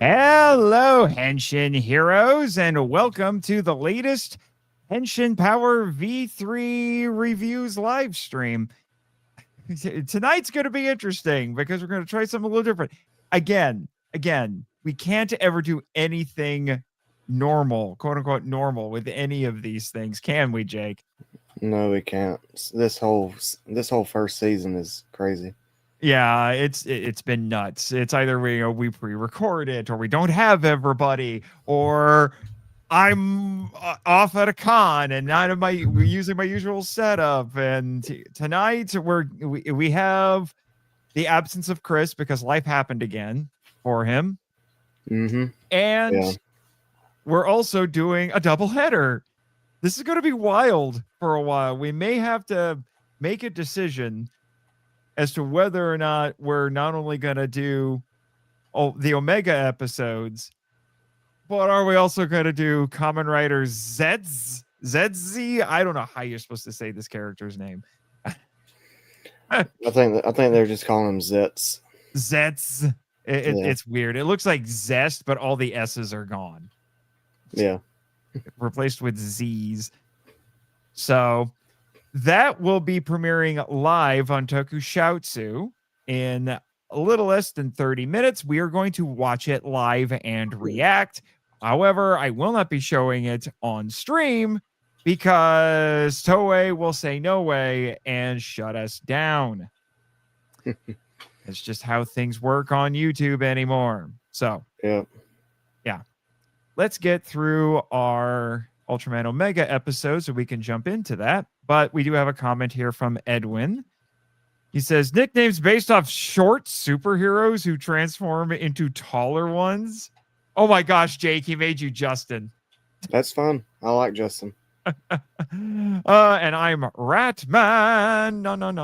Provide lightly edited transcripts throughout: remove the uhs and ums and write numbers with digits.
Hello, Henshin heroes, and welcome to the latest Henshin Power V3 reviews live stream. Tonight's going to be interesting because we're going to try something a little different. Again, we can't ever do anything normal, quote unquote normal, with any of these things, can we, Jake? No, we can't. This whole first season is crazy. Yeah, it's been nuts. It's either we pre-record it, or we don't have everybody, or I'm off at a con and we're using my usual setup. And tonight we have the absence of Chris because life happened again for him. Mm-hmm. And we're also doing a double header. This is going to be wild for a while. We may have to make a decision as to whether or not we're not only going to do the Omega episodes, but are we also going to do Kamen Rider Zeztz? I don't know how you're supposed to say this character's name. I think they're just calling him Zeztz. Zeztz. It's weird. It looks like Zest, but all the S's are gone. Yeah. Replaced with Z's. So that will be premiering live on Tokushoutsu in a little less than 30 minutes. We are going to watch it live and react. However, I will not be showing it on stream because Toei will say no way and shut us down. It's just how things work on YouTube anymore. So, yeah. Let's get through our Ultraman Omega episode so we can jump into that. But we do have a comment here from Edwin. He says, nicknames based off short superheroes who transform into taller ones. Oh my gosh, Jake, he made you Justin. That's fun. I like Justin. And I'm Ratman. No, not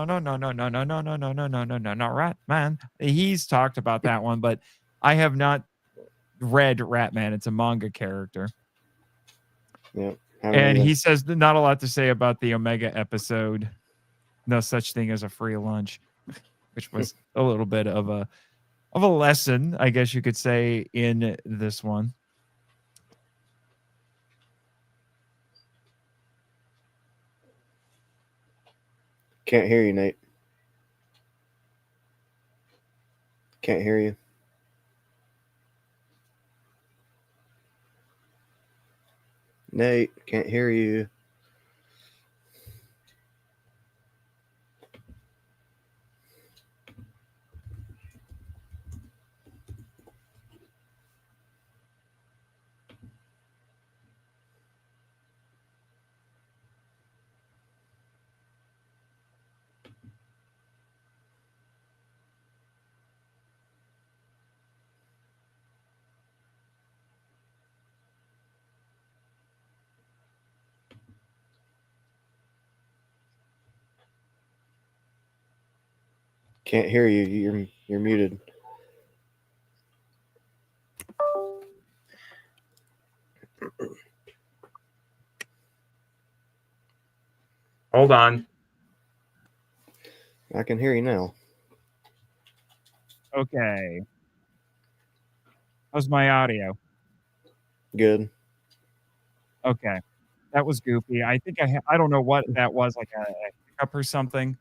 Ratman. He's talked about that one, but I have not read Ratman. It's a manga character. Yeah. And he says not a lot to say about the Omega episode. No such thing as a free lunch, which was a little bit of a lesson, I guess you could say, in this one. Can't hear you, Nate. Can't hear you. Nate, can't hear you. Can't hear you. You're muted. Hold on. I can hear you now. Okay. How's my audio? Good. Okay. That was goofy. I think I don't know what that was, like a hiccup or something.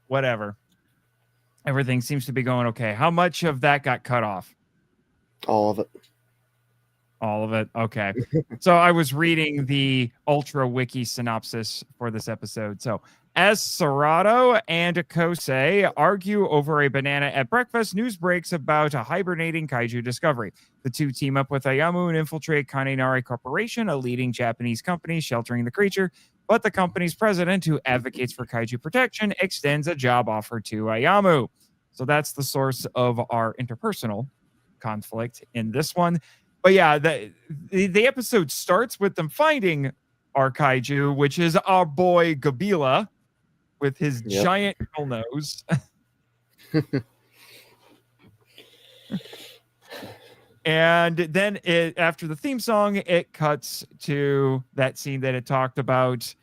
Whatever. Everything seems to be going okay. How much of that got cut off? All of it. All of it. Okay. So I was reading the Ultra Wiki synopsis for this episode. So as Serato and Kosei argue over a banana at breakfast, news breaks about a hibernating kaiju discovery. The two team up with Ayamu and infiltrate Kanenari Corporation, a leading Japanese company sheltering the creature. But the company's president, who advocates for kaiju protection, extends a job offer to Ayamu. So that's the source of our interpersonal conflict in this one. But yeah, the episode starts with them finding our kaiju, which is our boy Gabila with his giant bull nose. And then after the theme song, it cuts to that scene that it talked about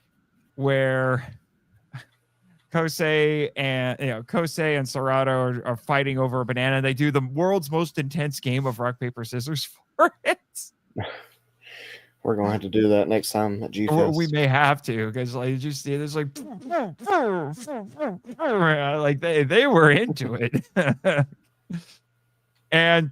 where Kosei and Kosei and Serato are fighting over a banana. They do the world's most intense game of rock paper scissors for it. We're gonna have to do that next time at G Or we Fest. may have to, because like you just see this like like they were into it. And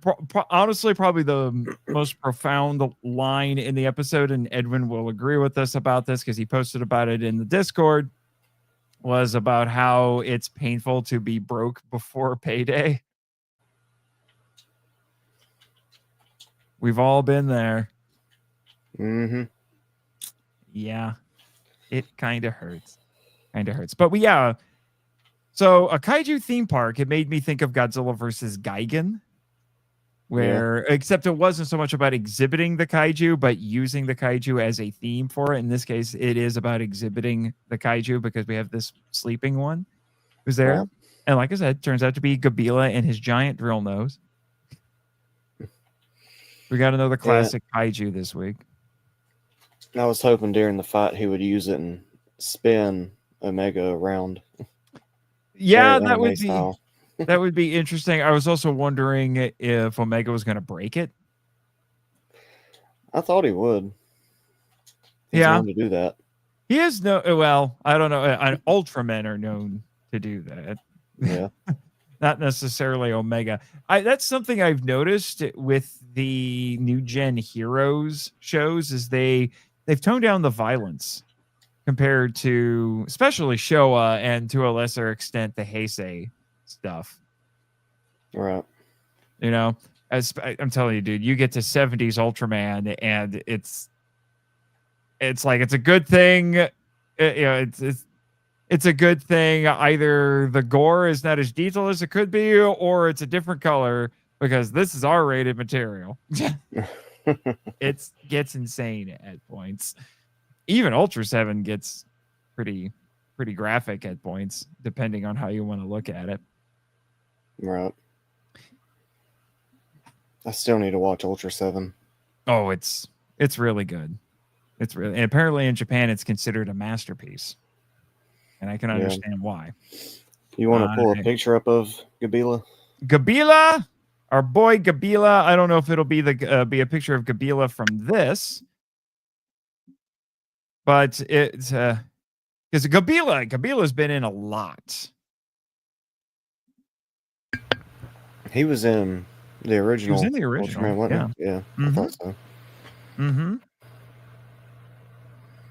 honestly, probably the most profound line in the episode, and Edwin will agree with us about this because he posted about it in the Discord, was about how it's painful to be broke before payday. We've all been there. Mm-hmm. Yeah, it kind of hurts. But so a kaiju theme park, it made me think of Godzilla versus Gigan, where except it wasn't so much about exhibiting the kaiju, but using the kaiju as a theme for it. In this case, it is about exhibiting the kaiju because we have this sleeping one who's there. Right. And like I said, turns out to be Gabila and his giant drill nose. We got another classic kaiju this week. I was hoping during the fight he would use it and spin Omega around. Yeah, Very that would anime style. that would be interesting. I was also wondering if Omega was going to break it. I thought he would. He's Yeah. known to do that. He is well, I don't know. Ultramen are known to do that. Yeah. Not necessarily Omega. That's something I've noticed with the new gen Heroes shows is they've toned down the violence compared to especially Showa and to a lesser extent the Heisei stuff. Right. You know, as I'm telling you, dude, you get to 70s Ultraman and it's like it's a good thing. It's a good thing. Either the gore is not as detailed as it could be, or it's a different color because this is R-rated material. It gets insane at points. Even Ultra 7 gets pretty graphic at points, depending on how you want to look at it. Right. I still need to watch Ultra 7. Oh, it's really good. And apparently in Japan it's considered a masterpiece. And I can understand why. You want to pull a picture up of Gabila? Gabila, our boy Gabila. I don't know if it'll be be a picture of Gabila from this, but it's because Gabila's been in a lot. He was in the original. He was in the original. Ultraman, wasn't he? Yeah, I thought so. Mm-hmm.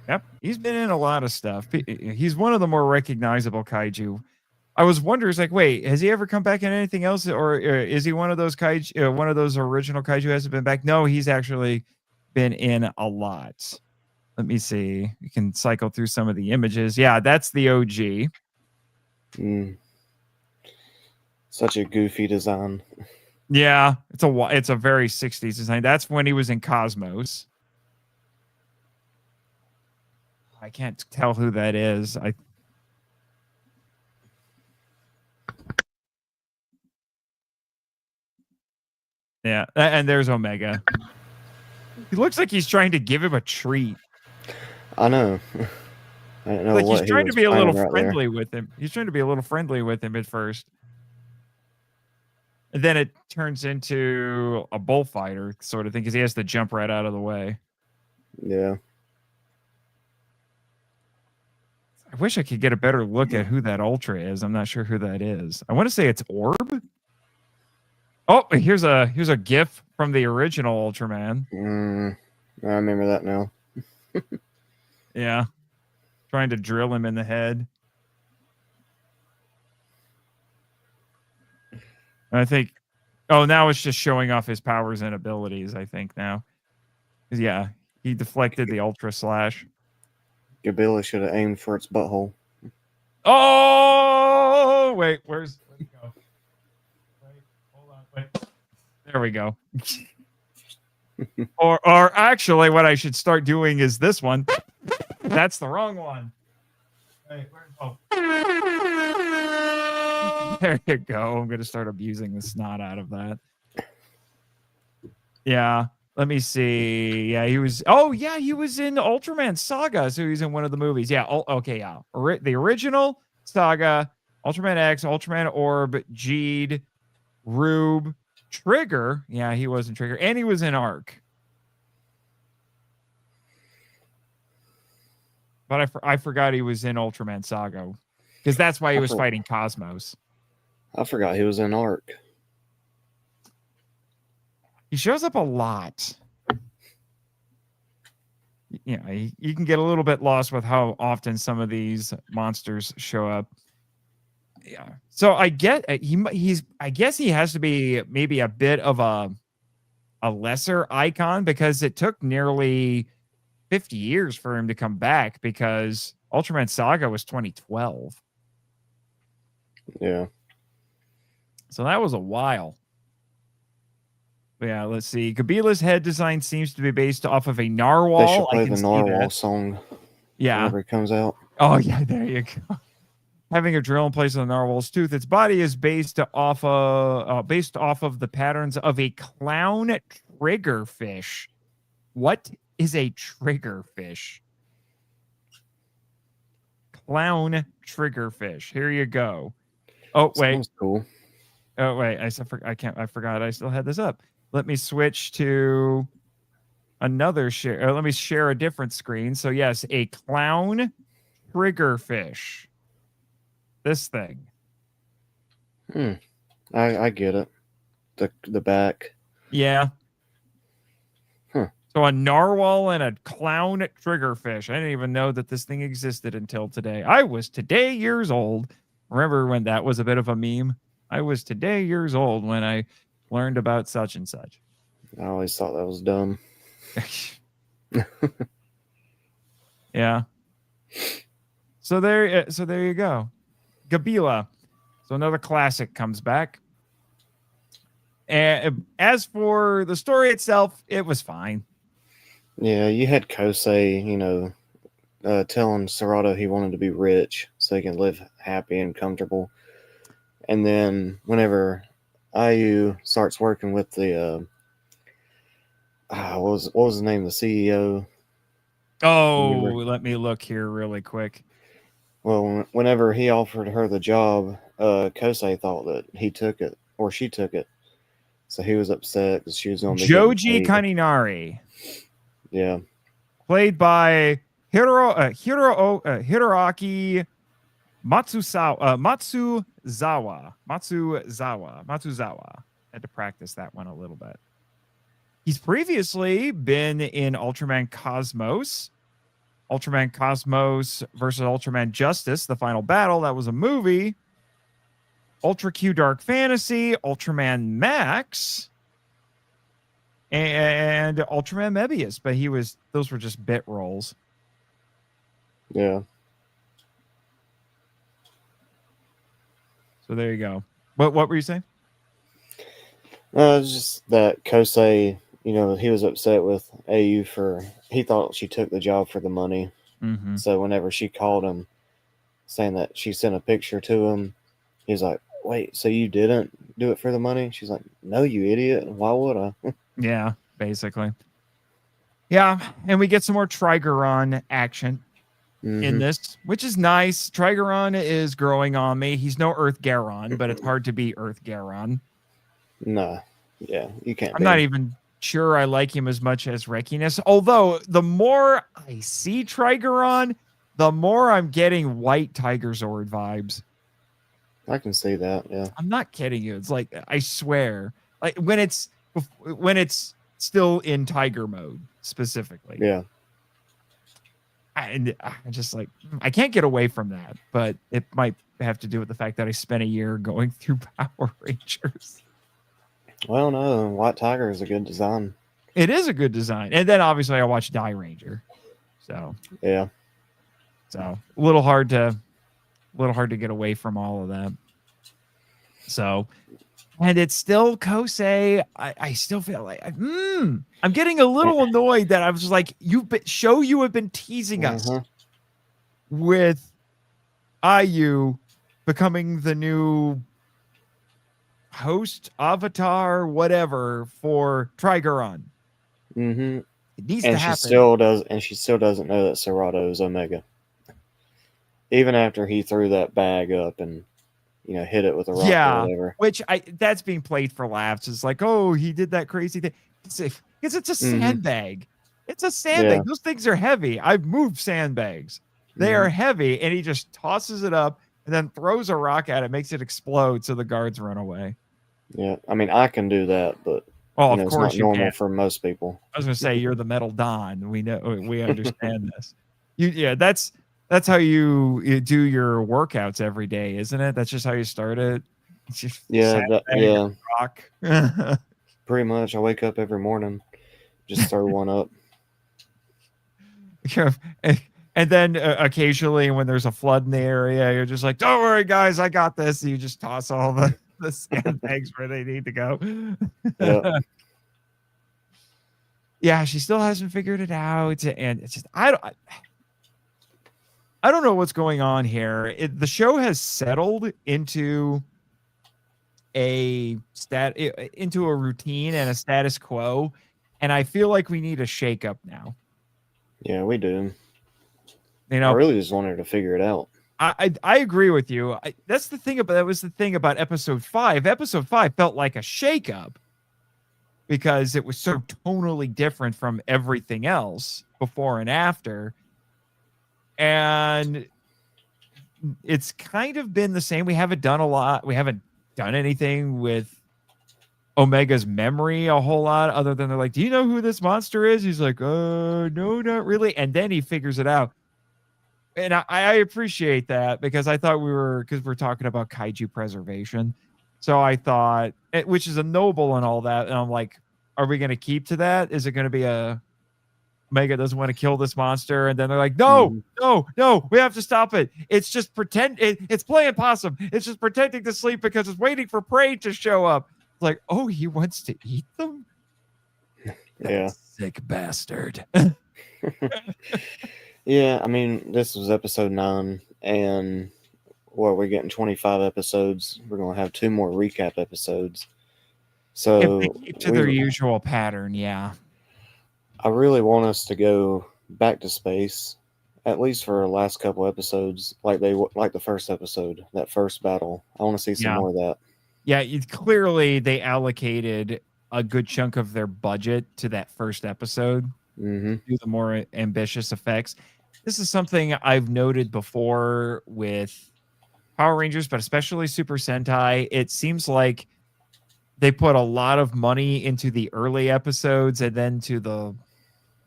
Yep, he's been in a lot of stuff. He's one of the more recognizable kaiju. I was wondering, like, wait, has he ever come back in anything else, or is he one of those kaiju? One of those original kaiju hasn't been back. No, he's actually been in a lot. Let me see. You can cycle through some of the images. Yeah, that's the OG. Such a goofy design. Yeah, it's a very 60s design. That's when he was in Cosmos. I can't tell who that is. Yeah, and there's Omega. He looks like he's trying to give him a treat. I know. I don't know like what he's trying to be a little friendly there. with him. He's trying to be a little friendly with him at first. And then it turns into a bullfighter sort of thing because he has to jump right out of the way. Yeah. I wish I could get a better look at who that Ultra is. I'm not sure who that is. I want to say it's Orb. Oh, here's a GIF from the original Ultraman. I remember that now. Yeah. Trying to drill him in the head. I think, now it's just showing off his powers and abilities, I think now. Yeah, he deflected the Ultra Slash. Gabila should have aimed for its butthole. Oh, wait, where'd he go? Wait, hold on, wait. There we go. or actually, what I should start doing is this one. That's the wrong one. Wait, there you go. I'm going to start abusing the snot out of that. Yeah. Let me see. Yeah, he was. Oh, yeah, he was in Ultraman Saga. So he's in one of the movies. Yeah. Okay. Yeah. The original Saga, Ultraman X, Ultraman Orb, Jeed, Rube, Trigger. Yeah, he wasn't Trigger. And he was in Arc. But I forgot he was in Ultraman Saga. Because that's why he was fighting Cosmos. I forgot he was in Arc. He shows up a lot. You know, you can get a little bit lost with how often some of these monsters show up. Yeah. So I get I guess he has to be maybe a bit of a lesser icon because it took nearly 50 years for him to come back because Ultraman Saga was 2012. Yeah. So that was a while. But yeah, let's see. Gabila's head design seems to be based off of a narwhal. They should play the narwhal song. Yeah. Whenever it comes out. Oh, yeah, there you go. Having a drill in place of the narwhal's tooth, its body is based off of the patterns of a clown triggerfish. What is a triggerfish? Clown triggerfish. Here you go. Oh wait. Sounds cool. Oh wait. I forgot. I still had this up. Let me switch to another share. Let me share a different screen. So yes, a clown triggerfish. This thing. I get it. The back. Yeah. Huh. So a narwhal and a clown triggerfish. I didn't even know that this thing existed until today. I was today years old. Remember when that was a bit of a meme? I was today years old when I learned about such and such. I always thought that was dumb. Yeah. So there you go. Gabila. So another classic comes back. And as for the story itself, it was fine. Yeah, you had Kosei, telling Serato he wanted to be rich so he can live happy and comfortable. And then whenever IU starts working with the what was the name of the CEO? Oh, let me look here really quick. Well, whenever he offered her the job, Kosei thought that he took it or she took it, so he was upset because she was going to be Joji Kaninari. Yeah, played by Hiroaki Matsuzawa. Had to practice that one a little bit. He's previously been in Ultraman Cosmos. Ultraman Cosmos versus Ultraman Justice, the final battle. That was a movie. Ultra Q Dark Fantasy, Ultraman Max, and Ultraman Mebius. But those were just bit roles. Yeah. So there you go. What were you saying? It's just that Kosei, he was upset with AU he thought she took the job for the money. Mm-hmm. So whenever she called him saying that she sent a picture to him, he's like, wait, so you didn't do it for the money? She's like, no, you idiot. Why would I? Yeah, basically. Yeah, and we get some more Trigeron action in this, which is nice. Trigeron is growing on me. He's no Earth Garon, but it's hard to be Earth Garon. No. Yeah, you can't. I'm not even sure I like him as much as Rekiness. Although the more I see Trigeron, the more I'm getting White Tiger Zord vibes. I can see that. Yeah, I'm not kidding you. It's like, I swear, like when it's still in Tiger mode specifically. Yeah. And I'm just like, I can't get away from that, but it might have to do with the fact that I spent a year going through Power Rangers. Well, no, White Tiger is a good design. It is a good design. And then obviously I watched Die Ranger. So, yeah. So a little hard to get away from all of that. So, and it's still Kosei. I still feel like I'm getting a little annoyed that I was just like, you have been teasing us with IU becoming the new host, avatar, whatever for Trigeron. Mm-hmm. It needs to happen. She still doesn't know that Serato is Omega. even after he threw that bag up and hit it with a rock or Yeah, whatever. which that's being played for laughs. It's like, oh, he did that crazy thing. Because it's a sandbag. It's a sandbag. Yeah. Those things are heavy. I've moved sandbags. They Mm-hmm. are heavy, and he just tosses it up and then throws a rock at it, makes it explode, so the guards run away. Yeah, I mean, I can do that, but Oh, of it's course not you normal can. for most people. I was gonna say you're the Metal Don. We know, we understand this. That's how you do your workouts every day, isn't it? That's just how you start it. It's just Yeah, sandbag, rock. pretty much. I wake up every morning, just throw one up. And then occasionally, when there's a flood in the area, you're just like, "Don't worry, guys, I got this." You just toss all the sandbags where they need to go. Yep. Yeah, she still hasn't figured it out, and it's just I don't know what's going on here. The show has settled into into a routine and a status quo, and I feel like we need a shakeup now. Yeah, we do. You I know, really just wanted to figure it out. I agree with you. That was the thing about episode 5. Episode 5 felt like a shakeup because it was so tonally different from everything else before and after. And it's kind of been the same. We haven't done a lot. We haven't done anything with Omega's memory a whole lot, other than they're like, "Do you know who this monster is?" He's like, no, not really." And then he figures it out. And I appreciate that, because I thought because we're talking about kaiju preservation. So I thought, which is a noble and all that. And I'm like, are we going to keep to that? Is it going to be Omega doesn't want to kill this monster? And then they're like, no, we have to stop it. It's just it's playing possum. It's just pretending to sleep because it's waiting for prey to show up. It's like, oh, he wants to eat them? Yeah. Sick bastard. Yeah, I mean, this was episode 9, and we're getting 25 episodes. We're going to have 2 more recap episodes. So if they keep to their usual pattern, yeah. I really want us to go back to space, at least for the last couple episodes, like the first episode, that first battle. I want to see some more of that. Yeah, clearly they allocated a good chunk of their budget to that first episode. Mm-hmm. Do the more ambitious effects. This is something I've noted before with Power Rangers, but especially Super Sentai. It seems like they put a lot of money into the early episodes and then to the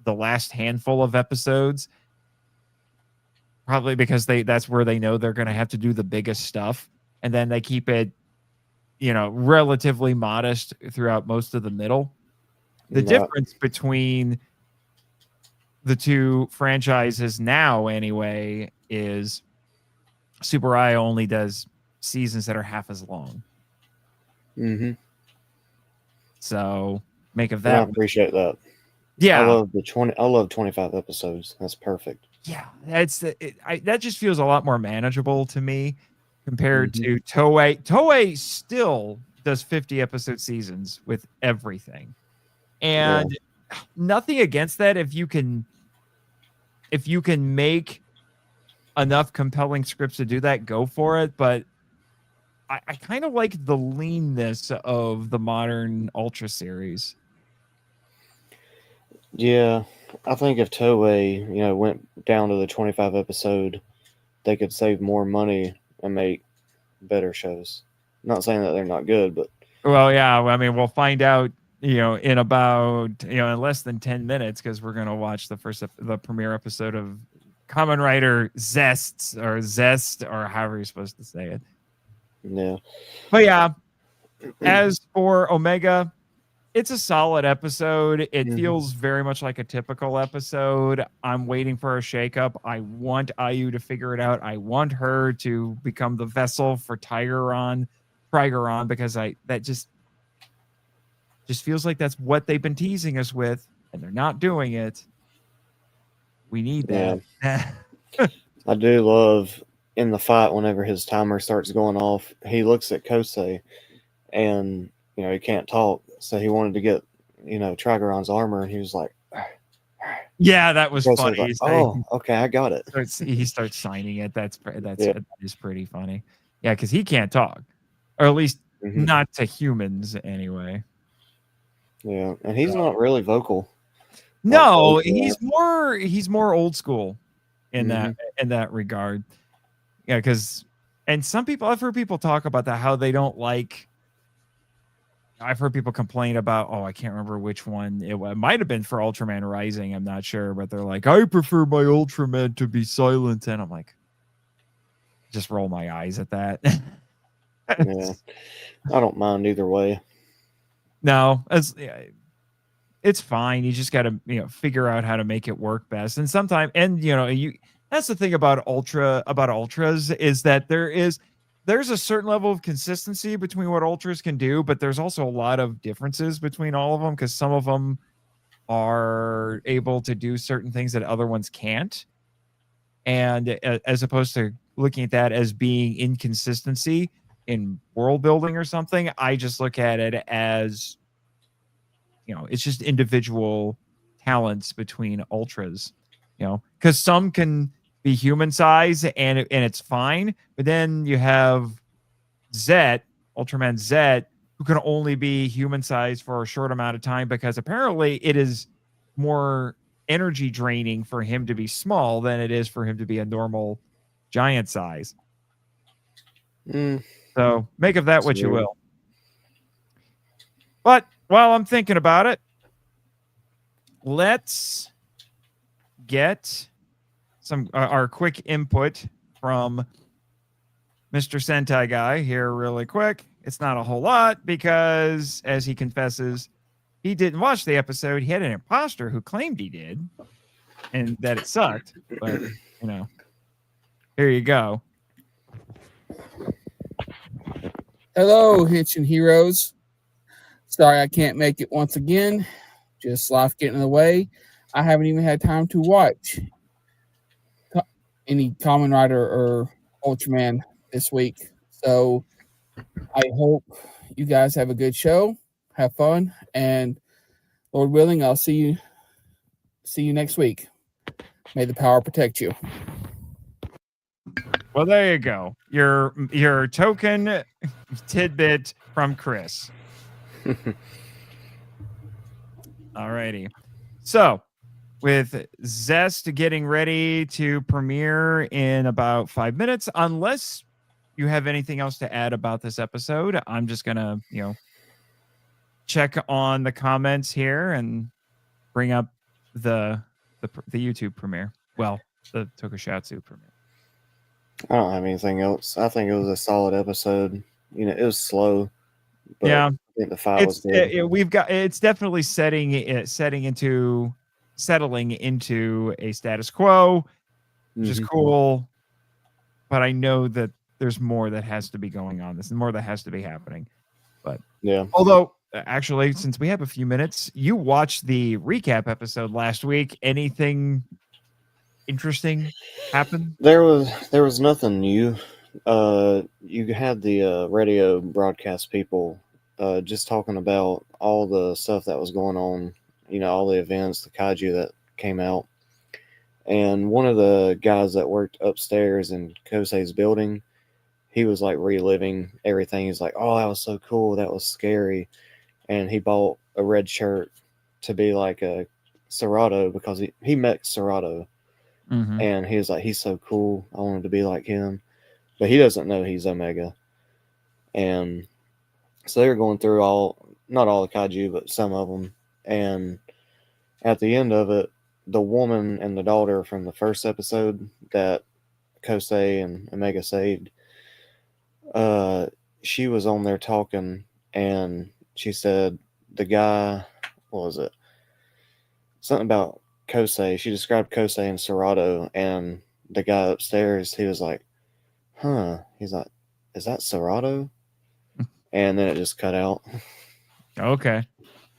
last handful of episodes. Probably because that's where they know they're going to have to do the biggest stuff. And then they keep it, relatively modest throughout most of the middle. The difference between the two franchises now, anyway, is Super I only does seasons that are half as long. Mm-hmm. So make of that. I appreciate that. Yeah, I love 25 episodes. That's perfect. Yeah, that just feels a lot more manageable to me compared to Toei. Toei still does 50 episode seasons with everything, and nothing against that. If you can make enough compelling scripts to do that, go for it. But I kind of like the leanness of the modern Ultra series. Yeah, I think if Toei, went down to the 25 episode, they could save more money and make better shows. Not saying that they're not good, but well, yeah, I mean, we'll find out, in about, in less than 10 minutes, because we're going to watch the premiere episode of Kamen Rider Zeztz or however you're supposed to say it. Yeah. But yeah, as for Omega, it's a solid episode. It feels very much like a typical episode. I'm waiting for a shakeup. I want Ayu to figure it out. I want her to become the vessel for Trigon, because that just feels like that's what they've been teasing us with, and they're not doing it. We need that. Yeah. I do love in the fight whenever his timer starts going off, he looks at Kosei and he can't talk, so he wanted to get Trigon's armor, and he was like Yeah, that was Kosei's funny. like, oh, okay, I got it. He starts signing it. Yeah. That is pretty funny. Yeah, because he can't talk, or at least Hmm. not to humans anyway. Yeah, and he's So not really vocal. no, Yeah. he's more old school in Hmm. that regard. Yeah, because and some people I've heard people talk about that how they don't like. I've heard people complain about, oh, I can't remember which one it might have been for Ultraman Rising. I'm not sure, but they're like, I prefer my Ultraman to be silent, and I'm like, just roll my eyes at that. Yeah, I don't mind either way. No, it's fine. You just got to figure out how to make it work best. And sometimes, and you that's the thing about ultras is that there's a certain level of consistency between what ultras can do, but there's also a lot of differences between all of them because some of them are able to do certain things that other ones can't. And as opposed to looking at that as being inconsistency in world building or something, I just look at it as it's just individual talents between ultras, because some can be human size and it's fine, but then you have Zet, Ultraman Zet, who can only be human size for a short amount of time because apparently it is more energy draining for him to be small than it is for him to be a normal giant size. Mm, So make of that that's what you weird. will. But while I'm thinking about it, let's get some our quick input from Mr. Sentai Guy here really quick. It's not a whole lot because, as he confesses, he didn't watch the episode. He had an imposter who claimed he did and that it sucked. But, here you go. Hello, Henshin heroes. Sorry I can't make it once again. Just life getting in the way. I haven't even had time to watch any Kamen Rider or Ultraman this week. So I hope you guys have a good show, have fun, and Lord willing, I'll see you next week. May the power protect you. Well, there you go. Your token tidbit from Chris. Alrighty. So, with Zest getting ready to premiere in about 5 minutes, unless you have anything else to add about this episode, I'm just gonna, check on the comments here and bring up the YouTube premiere. Well, the Tokusatsu premiere. I don't have anything else. I think it was a solid episode. It was slow, but Yeah. I think the fight was good. It's definitely settling into a status quo, which is cool. But I know that there's more that has to be going on. There's more that has to be happening. But Yeah. although actually, since we have a few minutes, you watched the recap episode last week. Anything interesting happen? There was nothing new. You had the radio broadcast people just talking about all the stuff that was going on, all the events, the kaiju that came out. And one of the guys that worked upstairs in Kosei's building, he was like reliving everything. He's like, oh, that was so cool. That was scary. And he bought a red shirt to be like a Serato because he met Serato. Mm-hmm. And he was like, he's so cool. I wanted to be like him. But he doesn't know he's Omega. And so they were going through not all the kaiju, but some of them. And at the end of it, the woman and the daughter from the first episode that Kosei and Omega saved, she was on there talking, and she said the guy, what was it? Something about Kosei. She described Kosei and Serato, and the guy upstairs, he was like, huh. He's like, is that Serato? And then it just cut out. Okay.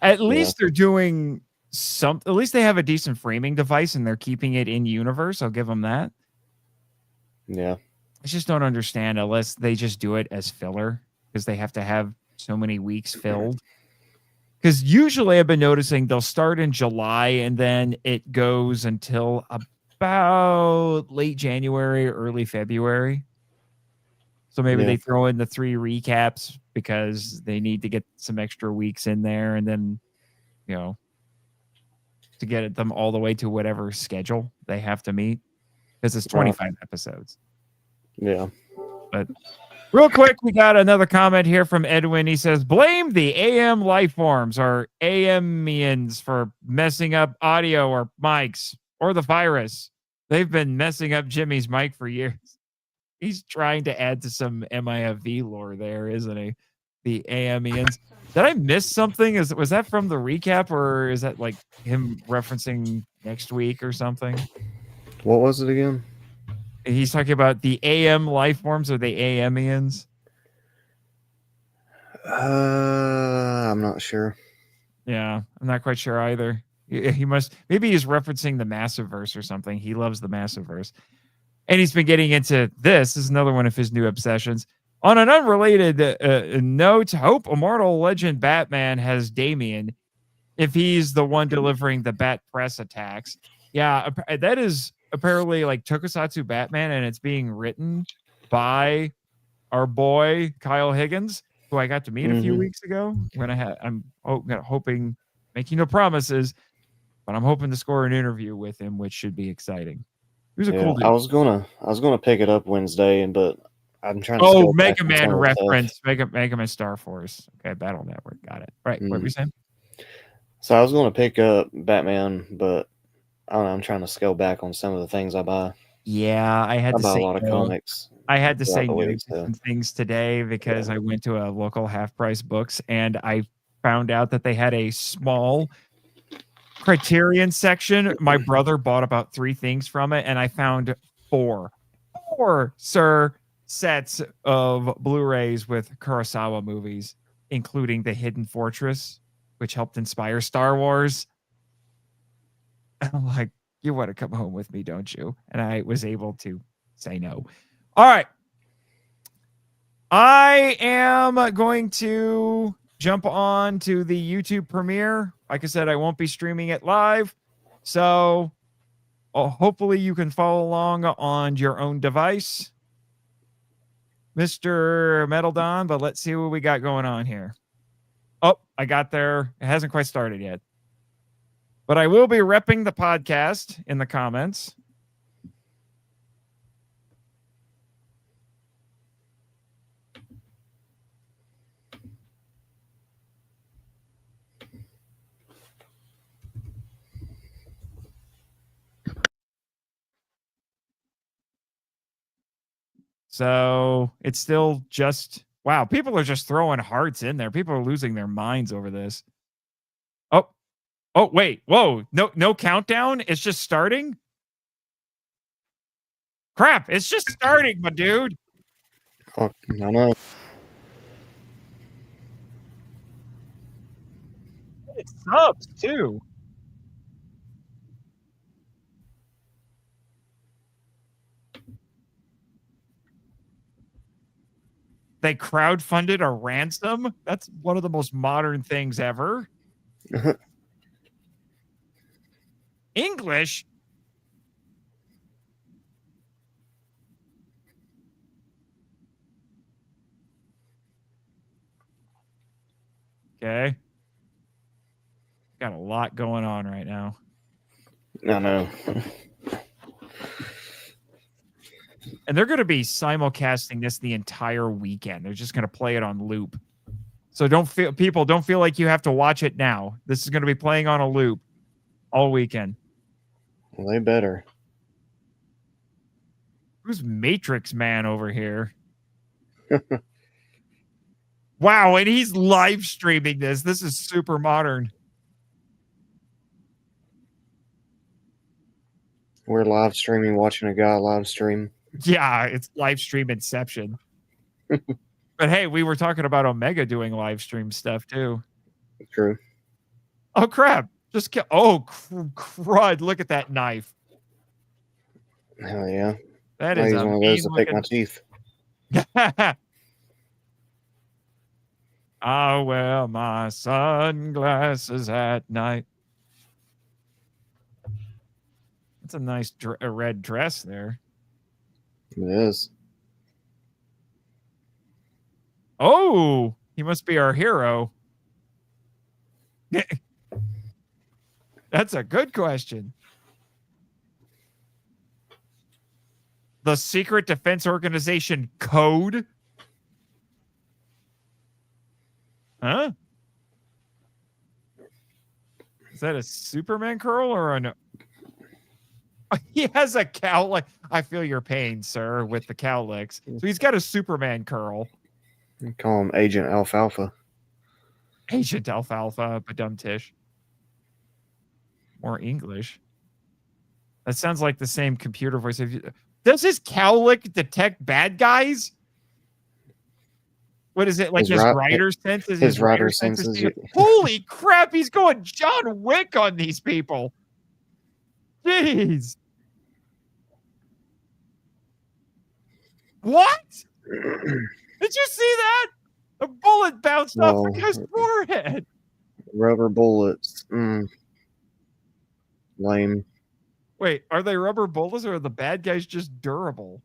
At least they're doing at least they have a decent framing device and they're keeping it in universe. I'll give them that. Yeah. I just don't understand unless they just do it as filler because they have to have so many weeks filled. Because usually I've been noticing they'll start in July and then it goes until about late January, early February. So maybe they throw in the 3 recaps because they need to get some extra weeks in there, and then, to get them all the way to whatever schedule they have to meet, because it's 25 episodes. Yeah. But real quick, we got another comment here from Edwin. He says, blame the AM life forms or AMians for messing up audio or mics, or the virus. They've been messing up Jimmy's mic for years. He's trying to add to some MIFV lore there, isn't he? The AMians. Did I miss something? Was that from the recap, or is that like him referencing next week or something? What was it again? He's talking about the AM life forms or the AMians. I'm not sure. Yeah, I'm not quite sure either. Maybe he's referencing the Massiverse or something. He loves the Massiverse. And he's been getting into this. This is another one of his new obsessions. On an unrelated note, Hope Immortal Legend Batman has Damian if he's the one delivering the Bat Press attacks. Yeah, that is apparently like Tokusatsu Batman, and it's being written by our boy Kyle Higgins, who I got to meet a few weeks ago. I'm hoping, making no promises, but I'm hoping to score an interview with him, which should be exciting. He was a cool dude. I was gonna pick it up Wednesday, but I'm trying to. Mega Man reference. Mega Man Star Force. Okay, Battle Network. Got it. Right. What were you saying? So I was gonna pick up Batman, but I don't know. I'm trying to scale back on some of the things I buy. Yeah, I buy a lot of comics. I had to say no to some things today because I went to a local Half Price Books and I found out that they had a small Criterion section. My brother bought about 3 things from it, and I found 4 sets of Blu-rays with Kurosawa movies, including The Hidden Fortress, which helped inspire Star Wars. And I'm like, you want to come home with me, don't you? And I was able to say no. All right. I am going to jump on to the YouTube premiere. Like I said, I won't be streaming it live. So hopefully you can follow along on your own device, Mr. Metal Don, but let's see what we got going on here. Oh, I got there. It hasn't quite started yet. But I will be repping the podcast in the comments. So it's still just, wow, people are just throwing hearts in there. People are losing their minds over this. Oh, wait. Whoa. No countdown. It's just starting. Crap. It's just starting, my dude. Oh, I know. It subs too. They crowdfunded a ransom. That's one of the most modern things ever. English? Okay. Got a lot going on right now. I know. And they're going to be simulcasting this the entire weekend. They're just going to play it on loop. So don't feel like you have to watch it now. This is going to be playing on a loop all weekend. Well, they better. Who's Matrix Man over here? Wow, and he's live streaming this. This is super modern. We're live streaming, watching a guy live stream. Yeah, it's live stream inception. But hey, we were talking about Omega doing live stream stuff too. True. Oh crap! Crud! Look at that knife. Hell yeah! That I is use one of those to pick my teeth. I wear my sunglasses at night. That's a nice red dress there. It is. Oh, he must be our hero. That's a good question. The Secret Defense Organization code? Huh? Is that a Superman curl or a no? He has a cowlick. I feel your pain, sir, with the cowlicks. So he's got a Superman curl. You call him Agent Alfalfa. Agent Alfalfa, Badum Tish. More English. That sounds like the same computer voice. Does his cowlick detect bad guys? What is it? Like his rider sense? His rider senses. Holy crap, he's going John Wick on these people. Jeez. What? Did you see that? A bullet bounced off the guy's forehead. Rubber bullets. Lame. Wait, are they rubber bullets or are the bad guys just durable?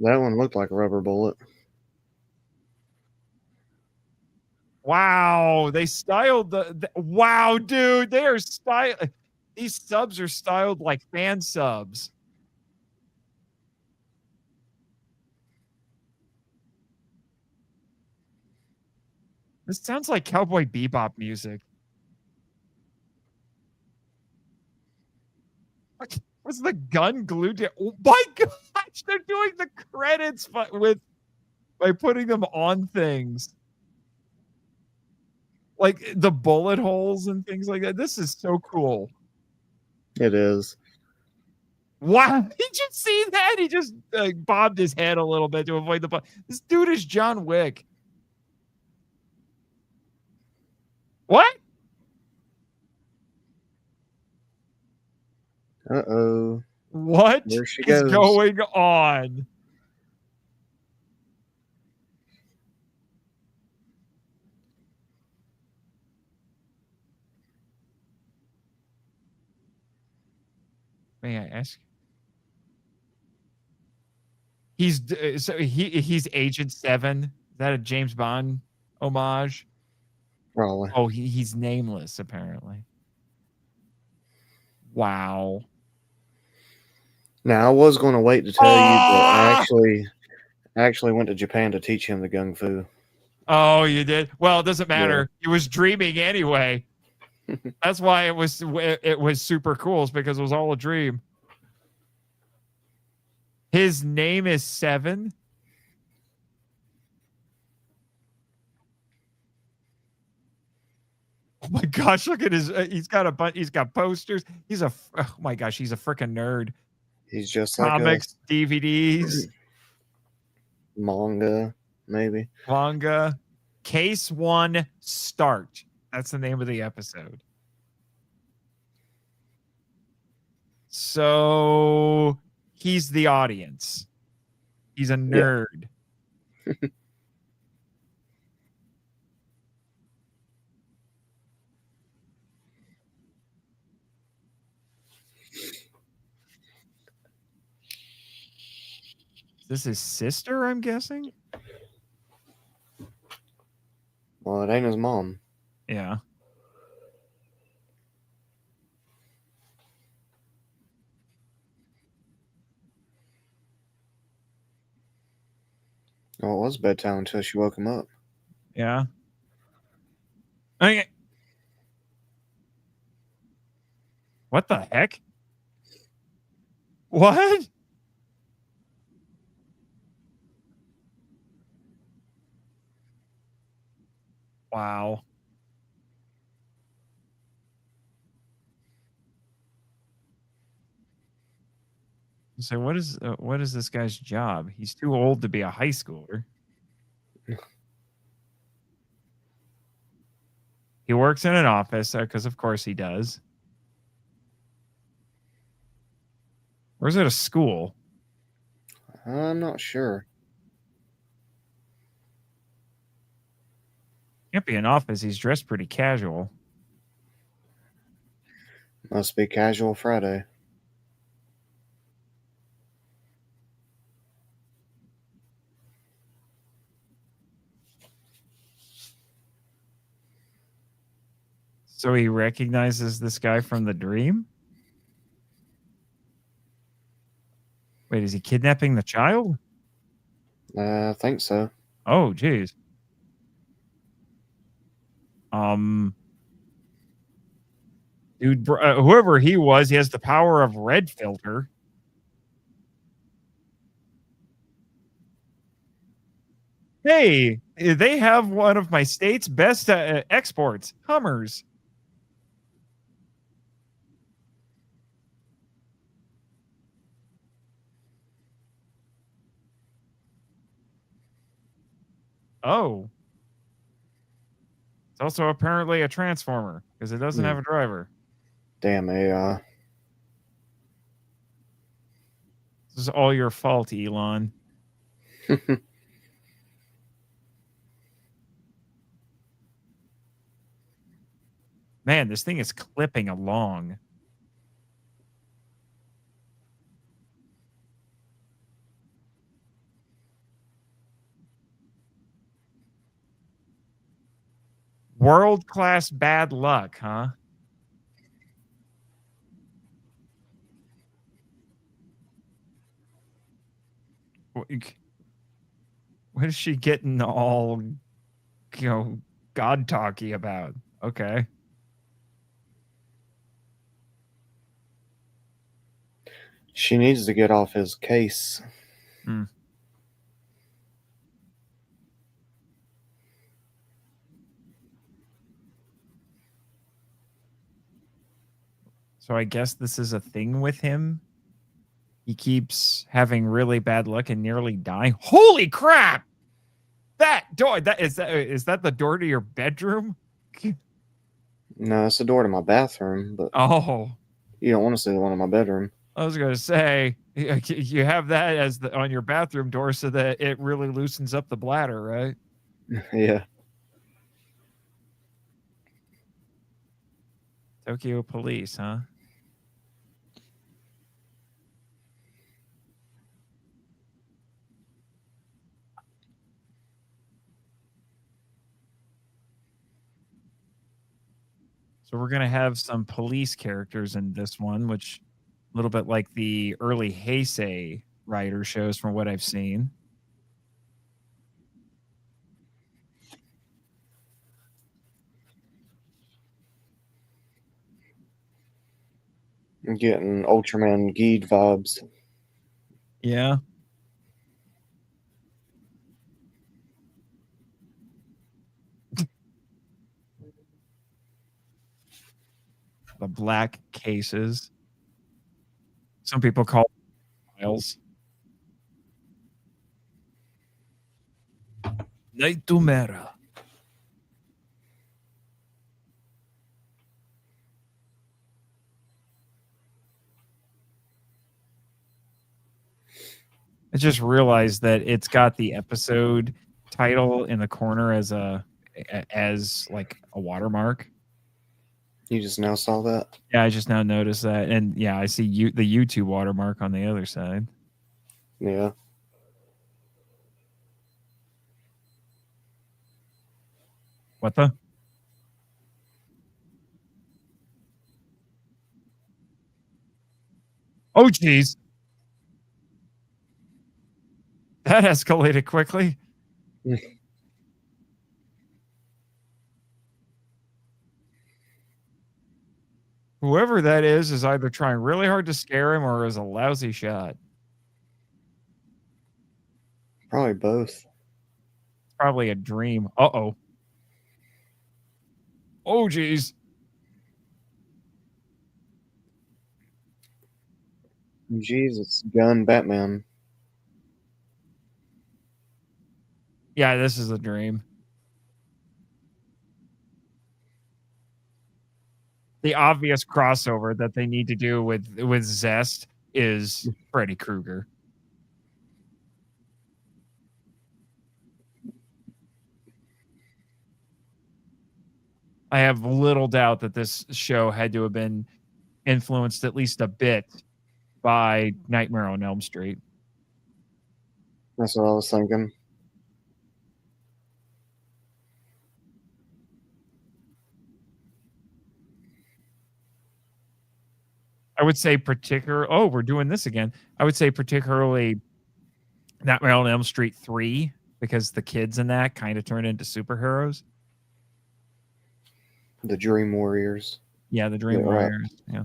That one looked like a rubber bullet. Wow, they styled the wow, dude, they are styled. These subs are styled like fan subs. This sounds like Cowboy Bebop music. Was the gun glued to? Oh my gosh, they're doing the credits by putting them on things. Like the bullet holes and things like that. This is so cool. It is. Wow. Did you see that? He just bobbed his head a little bit to avoid the bullet. This dude is John Wick. What? Uh-oh. What There she is goes. going on? May I ask? He's Agent 7. Is that a James Bond homage? Probably. Oh, he's nameless apparently. Wow. Now I was going to wait to tell you, but I actually went to Japan to teach him the gung fu. Oh, you did? Well, it doesn't matter. Yeah. He was dreaming anyway. That's why it was super cool, is because it was all a dream. His name is 7. Oh my gosh, look at his he's got posters. Oh my gosh, he's a freaking nerd. He's just comics, like DVDs, manga, maybe. Manga. Case 1 Start. That's the name of the episode. So he's the audience. He's a nerd. Yeah. Is this his sister, I'm guessing? Well, it ain't his mom. Yeah. Oh, it was bedtime until she woke him up. Yeah. Okay. What the heck? What? Wow. So what is this guy's job? He's too old to be a high schooler. He works in an office because of course he does. Or is it a school? I'm not sure. Can't be an office. He's dressed pretty casual. Must be casual Friday. So he recognizes this guy from the dream? Wait, is he kidnapping the child? I think so. Oh, geez. Dude, whoever he was, he has the power of red filter. Hey, they have one of my state's best exports, Hummers. Oh. It's also apparently a transformer because it doesn't have a driver. Damn AI. This is all your fault, Elon. Man, this thing is clipping along. World-class bad luck, huh? What is she getting all, God talky about? Okay. She needs to get off his case. So I guess this is a thing with him. He keeps having really bad luck and nearly dying. Holy crap! That door, is that the door to your bedroom? No, it's the door to my bathroom, but you don't want to see the one in my bedroom. I was going to say, you have that as on your bathroom door so that it really loosens up the bladder, right? Yeah. Tokyo police, huh? So we're going to have some police characters in this one, which a little bit like the early Heisei Rider shows from what I've seen. I'm getting Ultraman Geed vibes. Yeah. The black cases. Some people call them files. Nightmare. I just realized that it's got the episode title in the corner as like a watermark. You just now saw that? Yeah, I just now noticed that. And yeah, I see the YouTube watermark on the other side. Yeah. What the? Oh, geez. That escalated quickly. Whoever that is either trying really hard to scare him or is a lousy shot. Probably both. It's probably a dream. Uh-oh. Oh, geez. Jesus, gun Batman. Yeah, this is a dream. The obvious crossover that they need to do with Zeztz is Freddy Krueger. I have little doubt that this show had to have been influenced at least a bit by Nightmare on Elm Street. That's what I was thinking. I would say we're doing this again. I would say particularly Nightmare on Elm Street 3, because the kids in that kind of turn into superheroes. The Dream Warriors. Yeah, the Dream Yeah, right. Warriors. Yeah.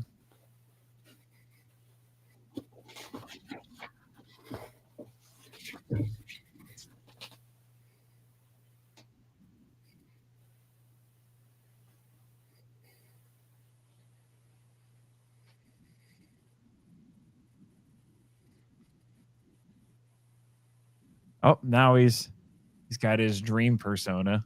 Oh, now he's got his dream persona.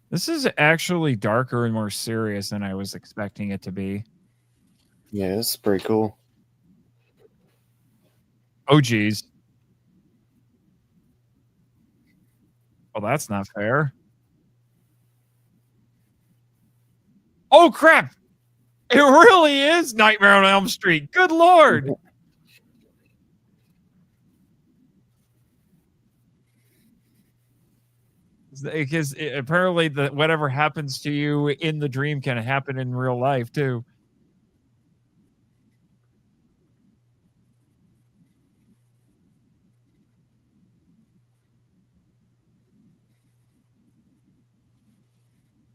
This is actually darker and more serious than I was expecting it to be. Yeah, this is pretty cool. Oh, geez. Well, that's not fair. Oh, crap. It really is Nightmare on Elm Street. Good Lord. Because apparently whatever happens to you in the dream can happen in real life too.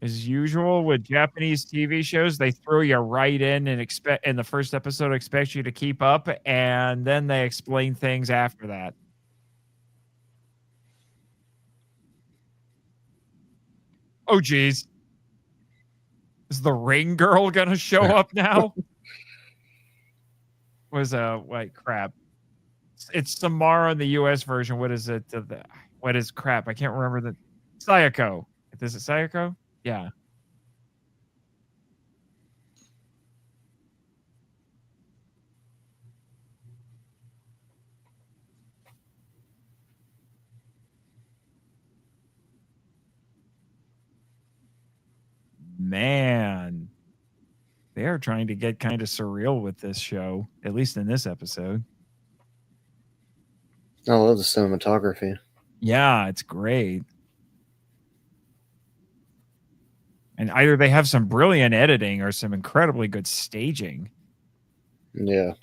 As usual with Japanese TV shows, they throw you right in and in the first episode expect you to keep up, and then they explain things after that. Oh, geez. Is the Ring Girl gonna show up now? Wait, crap. It's Samara in the US version. What is it? What is crap? I can't remember the Sayako. Is it Sayako? Yeah. Man. They are trying to get kind of surreal with this show, at least in this episode. I love the cinematography. Yeah, it's great. And either they have some brilliant editing or some incredibly good staging. Yeah.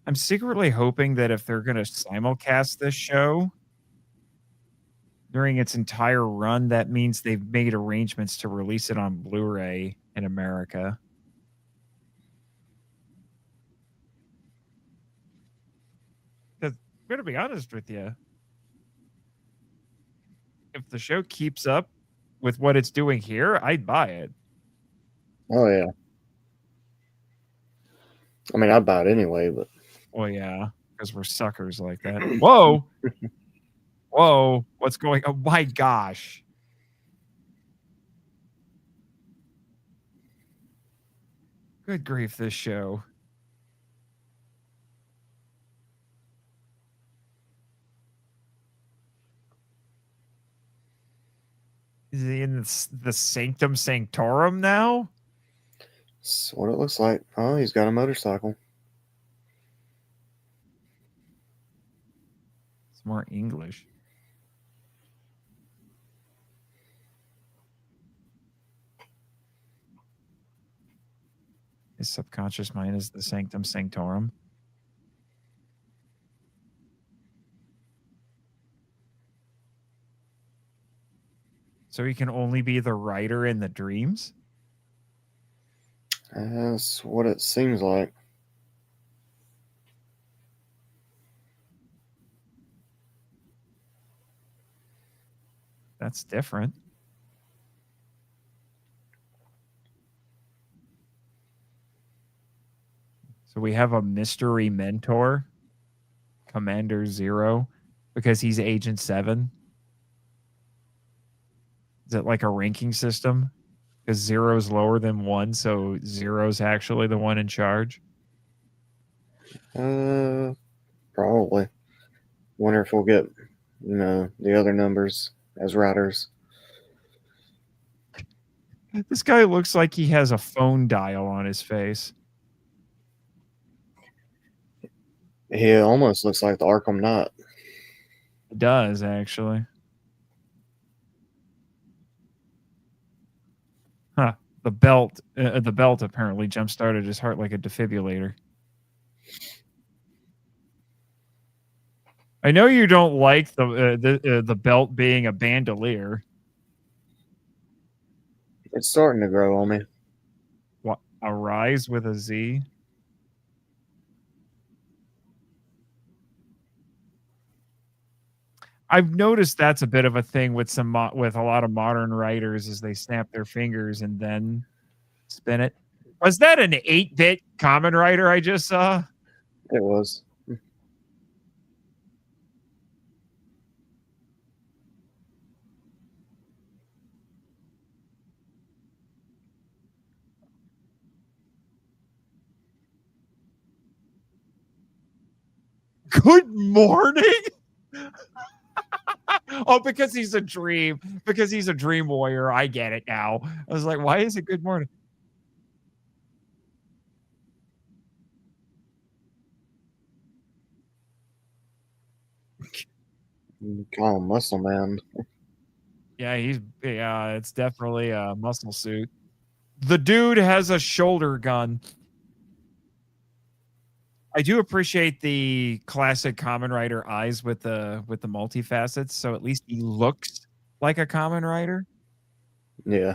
I'm secretly hoping that if they're going to simulcast this show during its entire run, that means they've made arrangements to release it on Blu-ray in America. Because I'm going to be honest with you. If the show keeps up with what it's doing here, I'd buy it. Oh, yeah. I mean, I'd buy it anyway, but... Well, yeah, because we're suckers like that. Whoa. Whoa. What's going on? Oh, my gosh. Good grief, this show. Is he in the Sanctum Sanctorum now? That's what it looks like. Oh, he's got a motorcycle. It's more English. His subconscious mind is the Sanctum Sanctorum. So he can only be the writer in the dreams? That's what it seems like. That's different. So we have a mystery mentor, Commander Zero, because he's Agent 7. Is it like a ranking system? Because 0's lower than 1, so 0's actually the one in charge. Probably. Wonder if we'll get, the other numbers as riders. This guy looks like he has a phone dial on his face. He almost looks like the Arkham Knight. It does, actually. Huh. The belt apparently jump-started his heart like a defibrillator. I know you don't like the belt being a bandolier. It's starting to grow on me. What, a rise with a Z? I've noticed that's a bit of a thing with with a lot of modern writers, is they snap their fingers and then spin it. Was that an 8-bit Kamen Rider I just saw? It was. Good morning. Oh, because he's a dream. Because he's a dream warrior. I get it now. I was like, why is it good morning? You call him Muscle Man. Yeah, it's definitely a muscle suit. The dude has a shoulder gun. I do appreciate the classic Kamen Rider eyes with the multifacets, so at least he looks like a Kamen Rider. Yeah.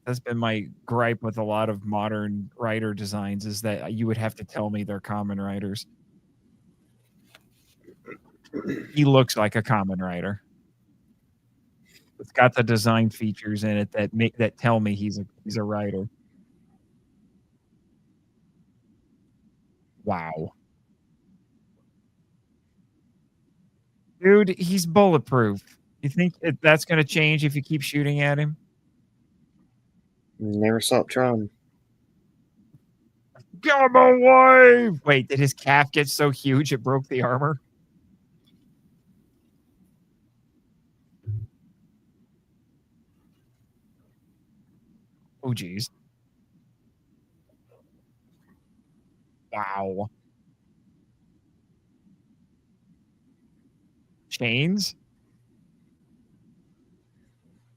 That's been my gripe with a lot of modern rider designs, is that you would have to tell me they're Kamen Riders. He looks like a Kamen Rider. It's got the design features in it that tell me he's a rider. Wow. Dude, he's bulletproof. You think that's going to change if you keep shooting at him? Never stop trying. Gamma wave! Wait, did his calf get so huge it broke the armor? Oh, geez. Wow. Chains?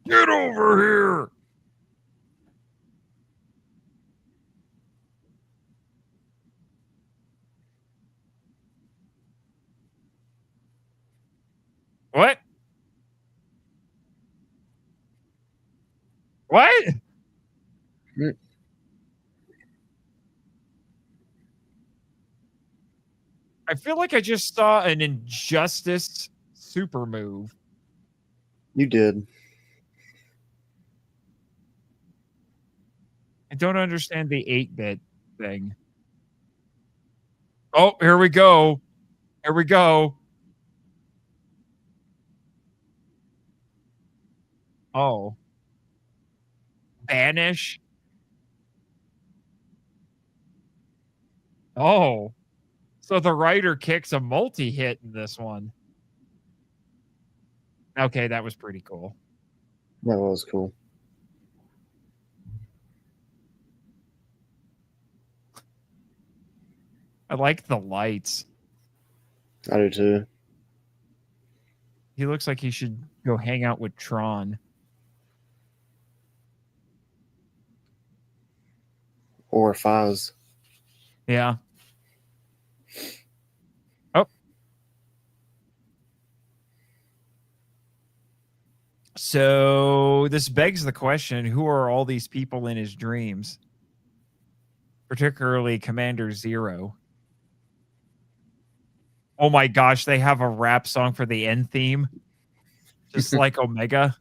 Get over here! What? What? I feel like I just saw an Injustice super move. You did. I don't understand the 8-bit thing. Oh, here we go. Here we go. Oh. Banish. Oh. So the rider kicks a multi-hit in this one. Okay, that was pretty cool. That was cool. I like the lights. I do too. He looks like he should go hang out with Tron. Or Fiz. Yeah. Oh. So this begs the question, who are all these people in his dreams? Particularly Commander Zero. Oh my gosh, they have a rap song for the end theme. Just like Omega.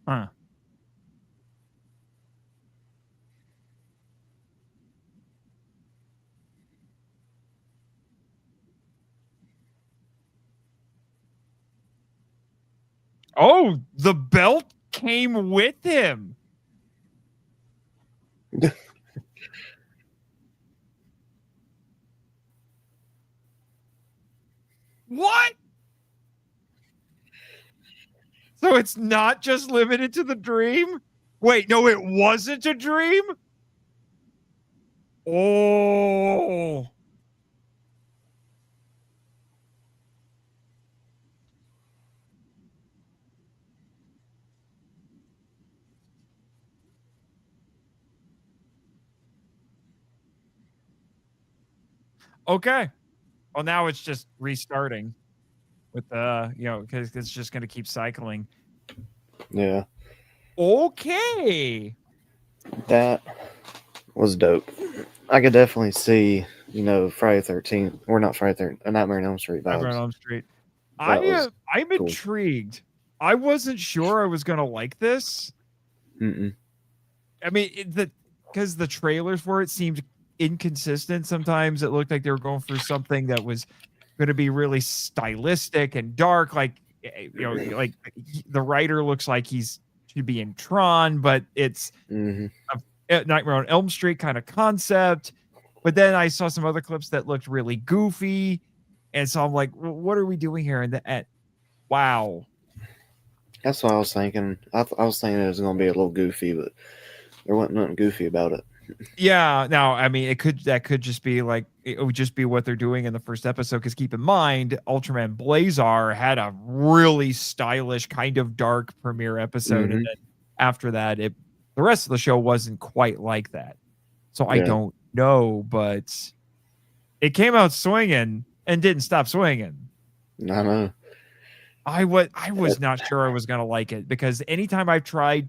Huh. Oh, the belt came with him. What? So it's not just limited to the dream? Wait, no, it wasn't a dream? Oh. Okay. Well, now it's just restarting with because it's just going to keep cycling. Yeah, Okay. that was dope. I could definitely see, Friday 13th, or not Friday 13th, a Nightmare on Elm Street Nightmare on vibes. Elm Street. That was I'm cool. intrigued. I wasn't sure I was going to like this. Mm-mm. I mean, because the trailers for it seemed inconsistent. Sometimes it looked like they were going for something that was going to be really stylistic and dark. Like, like the writer looks like he's should be in Tron, but it's Mm-hmm. a Nightmare on Elm Street kind of concept. But then I saw some other clips that looked really goofy, and so I'm like, what are we doing here? And wow. That's what I was thinking. I was thinking it was going to be a little goofy, but there wasn't nothing goofy about it. Yeah, now I mean that could just be like it would just be what they're doing in the first episode. Because keep in mind, Ultraman Blazar had a really stylish, kind of dark premiere episode, and then after that, the rest of the show wasn't quite like that. So I don't know, but it came out swinging and didn't stop swinging. I know. I was not sure I was gonna like it because anytime I've tried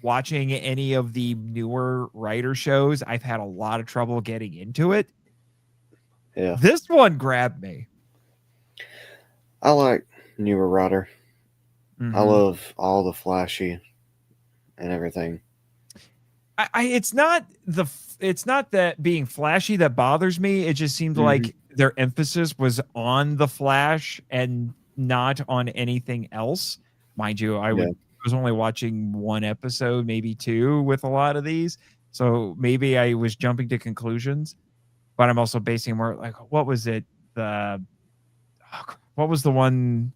watching any of the newer writer shows, I've had a lot of trouble getting into it. Yeah. This one grabbed me. I like newer writer. Mm-hmm. I love all the flashy and everything. It's not that being flashy that bothers me. It just seemed like their emphasis was on the flash and not on anything else. Mind you, I was only watching one episode, maybe two with a lot of these. So maybe I was jumping to conclusions, but I'm also basing more like, what was it? What was the one?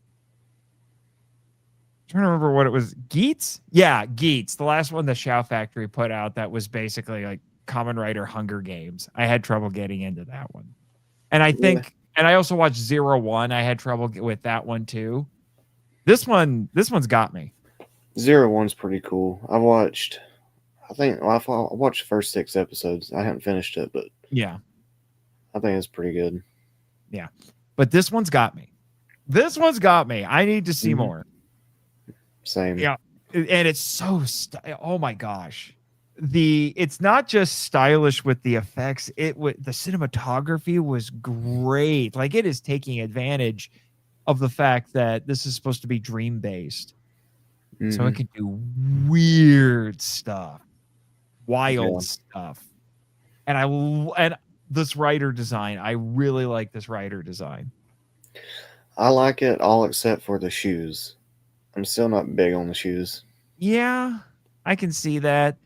I'm trying to remember what it was. Geets? Yeah, Geets. The last one the Shout Factory put out that was basically like Kamen Rider Hunger Games. I had trouble getting into that one. And I think, and I also watched 01. I had trouble with that one too. This one's got me. 01's pretty cool. I watched the first 6 episodes. I haven't finished it, but yeah, I think it's pretty good. Yeah, but this one's got me. I need to see more. Same. Yeah, and it's so oh my gosh, it's not just stylish with the effects. The cinematography was great. Like it is taking advantage of the fact that this is supposed to be dream based. So it can do weird stuff, wild stuff. And this writer design, I really like this writer design. I like it all except for the shoes. I'm still not big on the shoes. Yeah, I can see that.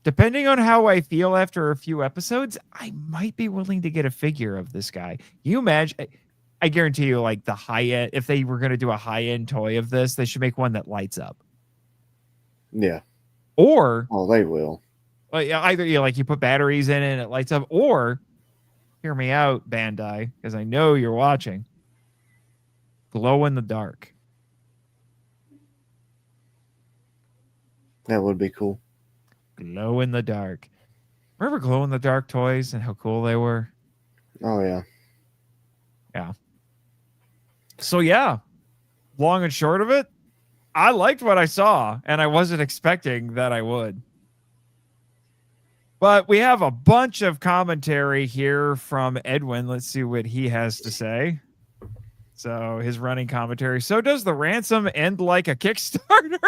Depending on how I feel after a few episodes, I might be willing to get a figure of this guy. You imagine... I guarantee you, like the high end, if they were going to do a high end toy of this, they should make one that lights up. Yeah. Or, they will. Either like you put batteries in it and it lights up, or hear me out, Bandai, because I know you're watching. Glow in the dark. That would be cool. Glow in the dark. Remember glow in the dark toys and how cool they were? Oh yeah. Yeah. So yeah, long and short of it, I liked what I saw, and I wasn't expecting that I would. But we have a bunch of commentary here from Edwin. Let's see what he has to say. So his running commentary. So does the ransom end like a Kickstarter?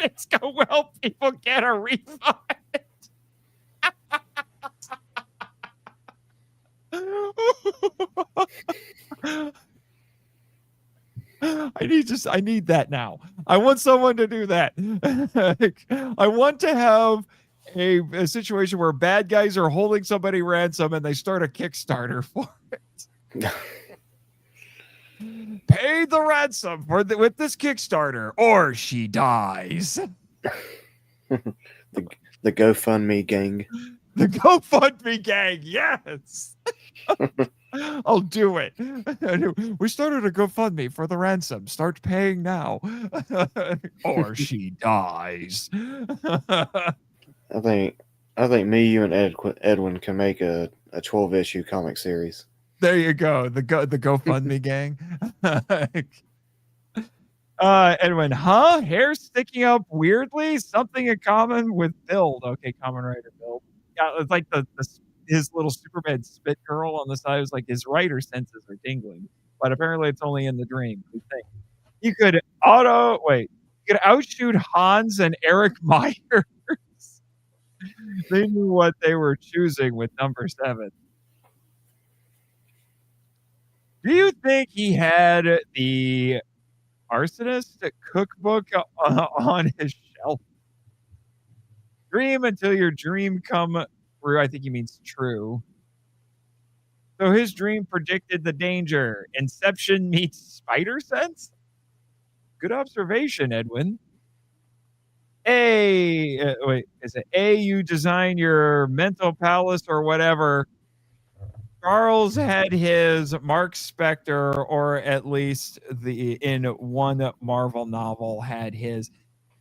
things go well, people get a refund. I need that now. I want someone to do that. I want to have a situation where bad guys are holding somebody ransom and they start a Kickstarter for it. Pay the ransom with this Kickstarter or she dies. The GoFundMe gang. The GoFundMe gang, yes. I'll do it. We started a GoFundMe for the ransom. Start paying now, or she dies. I think me, you, and Edwin can make a 12-issue comic series. There you go. The GoFundMe gang. Edwin, hair sticking up weirdly. Something in common with Build. Okay, Kamen Rider Build. Yeah, it's like his little Superman spit curl on the side was like his writer senses are tingling, but apparently it's only in the dream. You think you could outshoot Hans and Eric Myers. They knew what they were choosing with number 7. Do you think he had the arsonist cookbook on his shelf? Dream until your dream come true. I think he means true. So his dream predicted the danger. Inception meets spider sense? Good observation, Edwin. Is it A, you design your mental palace or whatever? Charles had his Mark Spector, or at least in one Marvel novel had his.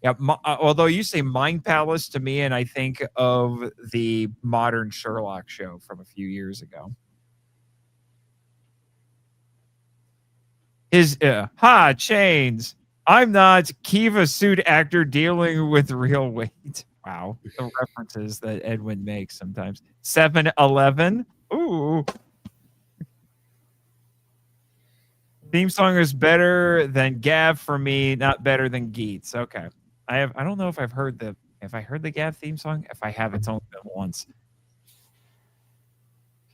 Yeah, although you say Mind Palace to me, and I think of the modern Sherlock show from a few years ago. His chains. I'm not Kiva suit actor dealing with real weight. Wow, the references that Edwin makes sometimes. 7-Eleven. Ooh. Theme song is better than Gav for me, not better than Geets. Okay. I don't know if I heard the Gav theme song. If I have, it's only been once.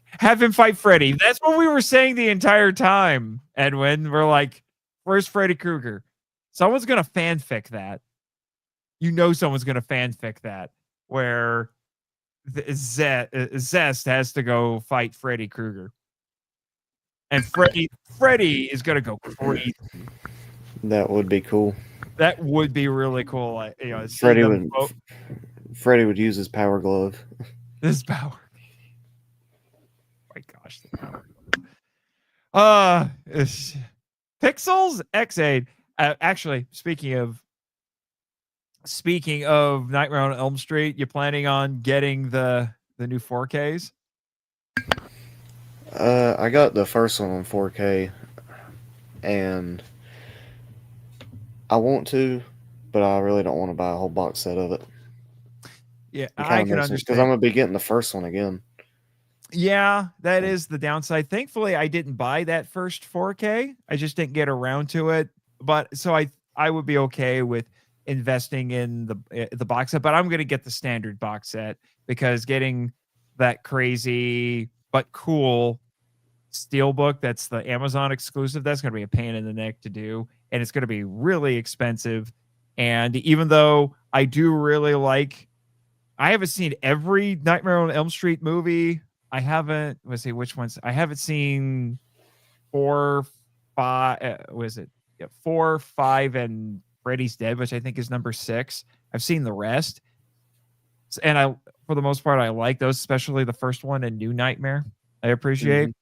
Have him fight Freddy. That's what we were saying the entire time, Edwin. We're like, where's Freddy Krueger? Someone's gonna fanfic that. You know someone's gonna fanfic that where Zeztz has to go fight Freddy Krueger. And Freddy is gonna go crazy. That would be cool. That would be really cool. Freddy would use his power glove. His power. My gosh, the power. Pixels X8. Actually, speaking of Nightmare on Elm Street, you planning on getting the new 4Ks? I got the first one on 4K, and I want to, but I really don't want to buy a whole box set of it. Yeah, I can understand. Because I'm going to be getting the first one again. Yeah, that is the downside. Thankfully, I didn't buy that first 4K. I just didn't get around to it. But so I would be okay with investing in the box set, but I'm going to get the standard box set because getting that crazy but cool steelbook that's the Amazon exclusive, that's going to be a pain in the neck to do, and it's going to be really expensive. And even though I do really I haven't seen every Nightmare on Elm Street movie. I haven't, let's see which ones. I haven't seen 4, 5, 4, 5, and Freddy's Dead, which I think is number 6. I've seen the rest. And for the most part, I like those, especially the first one and New Nightmare. I appreciate.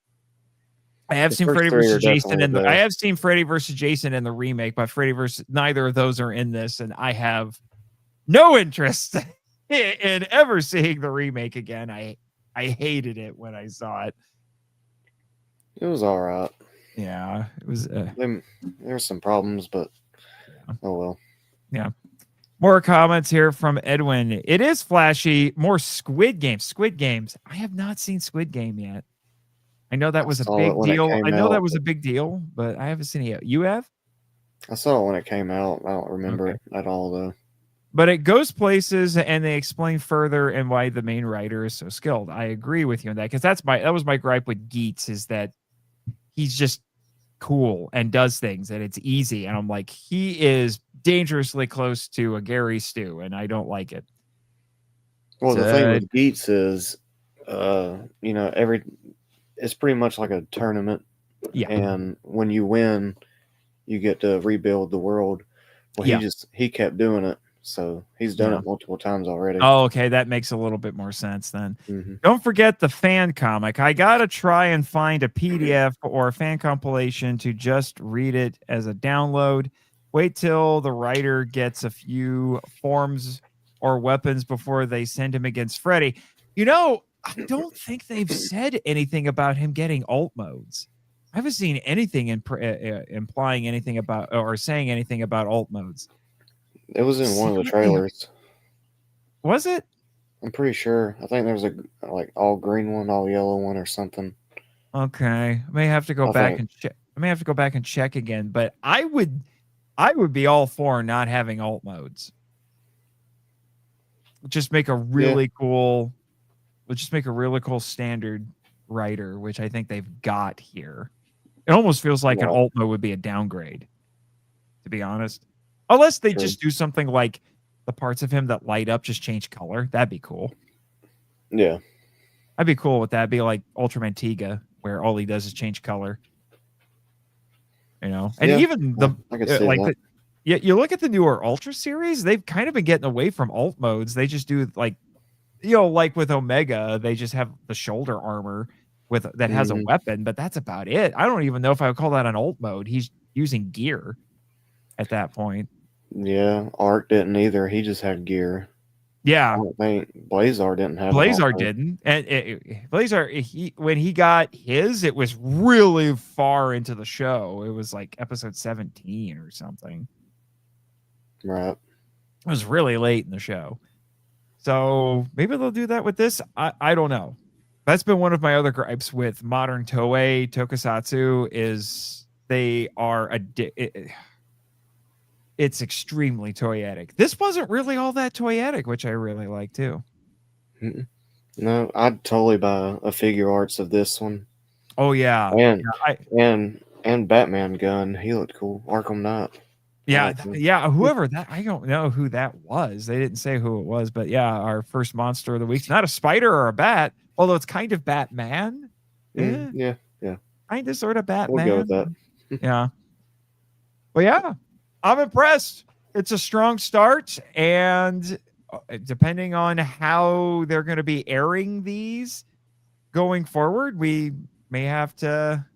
I have seen Freddy versus Jason I have seen Freddy versus Jason in the remake, but neither of those are in this, and I have no interest in ever seeing the remake again. I hated it when I saw it. It was all right. Yeah, it was. There's some problems, but oh well. Yeah. More comments here from Edwin. It is flashy. More Squid Games. Squid Games. I have not seen Squid Game yet. I know that was a big deal. I know that was a big deal, but I haven't seen it yet. You have? I saw it when it came out. I don't remember it at all, though. But it goes places, and they explain further and why the main writer is so skilled. I agree with you on that, because that was my gripe with Geets, is that he's just cool and does things and it's easy. And I'm like, he is dangerously close to a Gary Stu, and I don't like it. Well, the thing with Geets is, it's pretty much like a tournament. Yeah. And when you win, you get to rebuild the world. Well, he kept doing it. So he's done it multiple times already. Oh, okay. That makes a little bit more sense then. Mm-hmm. Don't forget the fan comic. I got to try and find a PDF or a fan compilation to just read it as a download. Wait till the writer gets a few forms or weapons before they send him against Freddy. I don't think they've said anything about him getting alt modes. I haven't seen anything implying anything about or saying anything about alt modes. It was in one of the trailers. Was it? I'm pretty sure. I think there was a all green one, all yellow one, or something. Okay, I may have to go back and check. I may have to go back and check again. But I would be all for not having alt modes. Just make a really cool. Let's just make a really cool standard writer, which I think they've got here. It almost feels like an alt mode would be a downgrade, to be honest. Unless they just do something like the parts of him that light up just change color. That'd be cool. Yeah. I'd be cool with that. It'd be like Ultraman Tiga, where all he does is change color. And even you look at the newer Ultra series, they've kind of been getting away from alt modes. They just do like with Omega, they just have the shoulder armor that has a weapon, but that's about it. I don't even know if I would call that an alt mode. He's using gear at that point. Yeah, Arc didn't either. He just had gear. Yeah, I don't think Blazar didn't have. Blazar didn't, and Blazar, when he got his, it was really far into the show. It was like episode 17 or something. Right. It was really late in the show, so maybe they'll do that with this. I don't know. That's been one of my other gripes with modern Toei Tokusatsu is they are it's extremely toyetic. This wasn't really all that toyetic, which I really like too. No, I'd totally buy a figure arts of this one. Oh yeah, and Batman gun. He looked cool. Arkham Knight. Yeah. Whoever that, I don't know who that was. They didn't say who it was, but yeah, our first monster of the week. It's not a spider or a bat, although it's kind of Batman. Yeah. Kind of sort of Batman. We'll go with that. Yeah. Well, yeah. I'm impressed. It's a strong start, and depending on how they're going to be airing these going forward, we may have to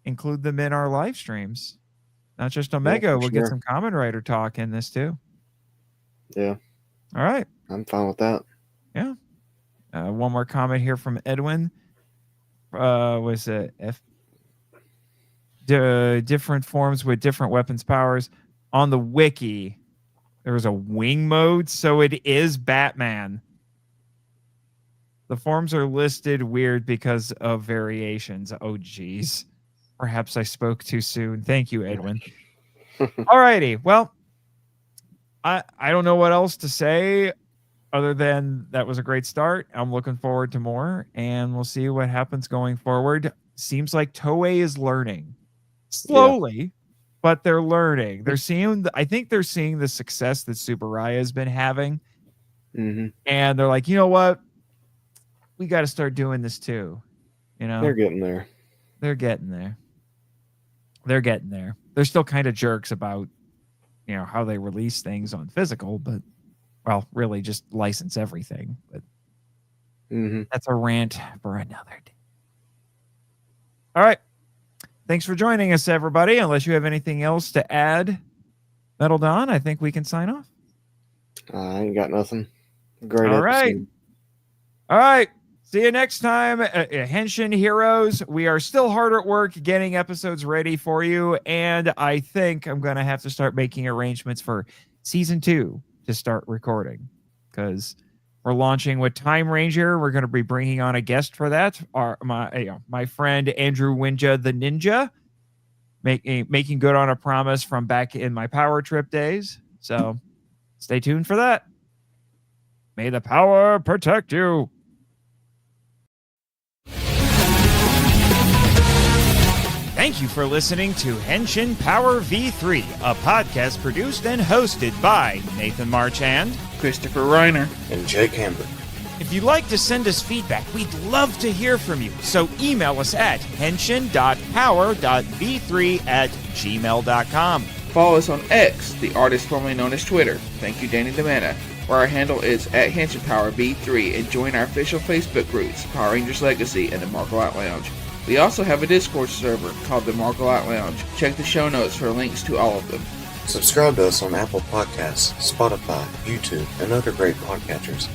include them in our live streams. Not just Omega. We'll get some Kamen Rider talk in this too. Yeah. All right. I'm fine with that. Yeah. One more comment here from Edwin. Was it different forms with different weapons powers? On the wiki, there was a wing mode, so it is Batman. The forms are listed weird because of variations. Oh, geez. Perhaps I spoke too soon. Thank you, Edwin. All righty. Well, I don't know what else to say other than that was a great start. I'm looking forward to more, and we'll see what happens going forward. Seems like Toei is learning slowly, but they're learning. I think they're seeing the success that Tsuburaya has been having, and they're like, you know what? We got to start doing this too. They're getting there. They're getting there. They're still kind of jerks about, how they release things on physical, but really just license everything. But that's a rant for another day. All right. Thanks for joining us, everybody. Unless you have anything else to add, Metal Don, I think we can sign off. I ain't got nothing. Great episode. All right. See you next time. Henshin Heroes. We are still hard at work getting episodes ready for you. And I think I'm going to have to start making arrangements for season 2 to start recording, because we're launching with Time Ranger. We're going to be bringing on a guest for that. My friend Andrew Winja the Ninja, making good on a promise from back in my Power Trip days. So Stay tuned for that. May the power protect you. Thank you for listening to Henshin Power V3, a podcast produced and hosted by Nathan March and Christopher Reiner. And Jake Hamber. if you'd like to send us feedback, we'd love to hear from you. So email us at henshin.power.v3@gmail.com. Follow us on X, the artist formerly known as Twitter. Thank you, Danny DeManna, where our handle is at HenshinPowerV3, and join our official Facebook groups, Power Rangers Legacy and the Marco Out Lounge. We also have a Discord server called the Marco Out Lounge. Check the show notes for links to all of them. Subscribe to us on Apple Podcasts, Spotify, YouTube, and other great podcatchers.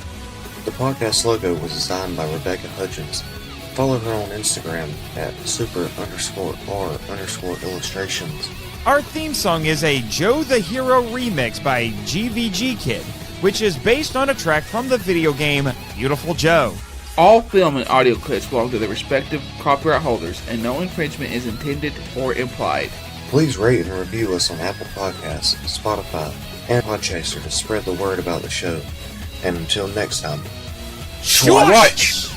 The podcast logo was designed by Rebecca Hudgens. Follow her on Instagram at super_r_illustrations. Our theme song is a Joe the Hero remix by GVG Kid, which is based on a track from the video game Beautiful Joe. All film and audio clips belong to their respective copyright holders, and no infringement is intended or implied. Please rate and review us on Apple Podcasts, Spotify, and Podchaser to spread the word about the show. And until next time, Schwatch!